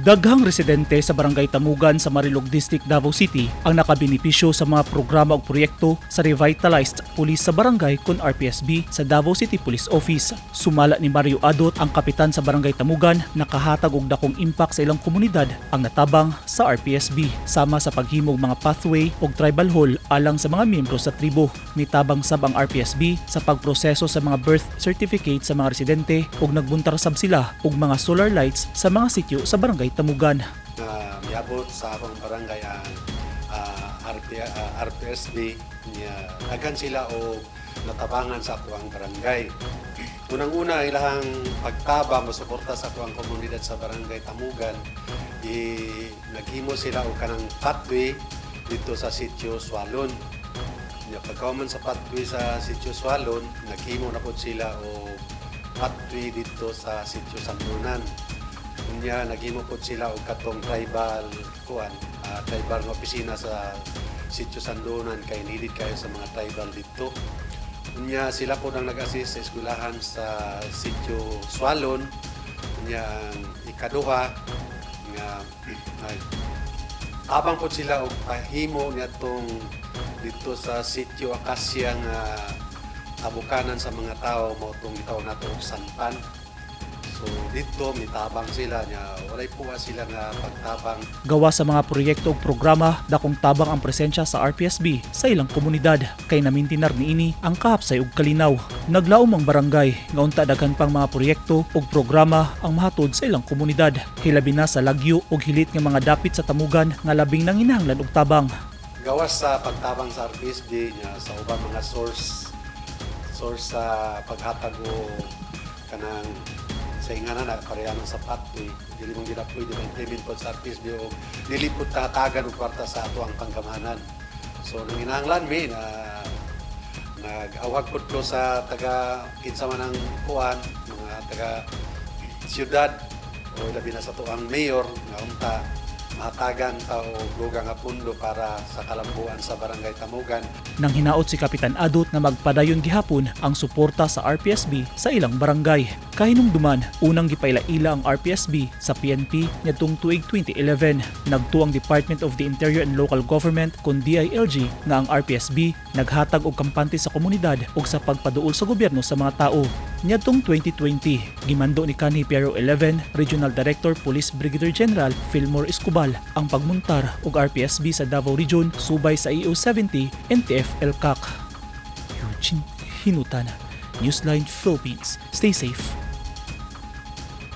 Daghang residente sa Barangay Tamugan sa Marilog District, Davao City ang nakabenepisyo sa mga programa o proyekto sa Revitalized Police sa Barangay kon RPSB sa Davao City Police Office. Sumala ni Mario Adot, ang kapitan sa Barangay Tamugan, nakahatag og dakong impact sa ilang komunidad ang natabang sa RPSB sama sa paghimog mga pathway o tribal hall alang sa mga miyembro sa tribo. Nitabang sab ang RPSB sa pagproseso sa mga birth certificate sa mga residente ug nagbuntar sab sila og mga solar lights sa mga sitio sa Barangay Tamugan. Miabot sa akong barangay ang RPSB niya daghan sila o natabangan sa akong barangay. Unang-una ilahang pagtabang masuporta sa akong komunidad sa Barangay Tamugan, naghimo sila og kanang pathway dito sa sitio Swalon. Pagkauman sa pathway sa sitio Swalon, naghimo na pod sila o pathway dito sa sitio Sandunan. Unya naghimo pod sila og katong tribal tribal nga opisina sa sitio Sandunan kay needed kayo sa mga tribal dito. Unya sila po nang nag-assist sa eskwelahan sa sitio Swalon. Unya ang ikaduha nga abang po sila og pahimo nitong dito sa sitio Acacia nga tabukanan sa mga tao mo itong itaw nato og Sanpan. So dito mitabang sila niya, walay puwa sila nga pagtabang. Gawa sa mga proyekto ug programa, dakong tabang ang presensya sa RPSB sa ilang komunidad kay namintinar niini ang kahapsay ug kalinaw. Naglaom ang barangay nga unta daghan pang mga proyekto ug programa ang mahatod sa ilang komunidad, hilabi na sa lagyo ug hilit nga mga dapit sa Tamugan nga labing nanginahanglan og tabang. Gawas sa pagtabang sa RPSB niya sa ubang mga source sa paghatag o kanang sa ingana na parehan sa pathway, dili mong ginapoy di implement po sa RPSB o dili po tatagan og kwarta sa ato ang panggamanan. So nanginahanglan mi na nag-awag po ko sa taga kinsa man ang kuan, mga taga siyudad o labi na sa tuang mayor nga unta mahatagan ta og dugang nga pundo para sa kalambuan sa Barangay Tamugan. Nang hinaot si Kapitan Adot na magpadayon gihapon ang suporta sa RPSB sa ilang barangay. Kahinumduman, unang gipaila-ila ang RPSB sa PNP nitong tuig 2011. Nagtuang Department of the Interior and Local Government kun DILG nga ang RPSB naghatag og kampante sa komunidad ug sa pagpaduol sa gobyerno sa mga tao. Niadtong 2020, gimando ni kanhi Piero 11 Regional Director Police Brigadier General Fillmore Escobar ang pagmuntar og RPSB sa Davao Region subay sa EO70 NTF LCAC. Eugene Hinutana, Newsline Philippines. Stay safe.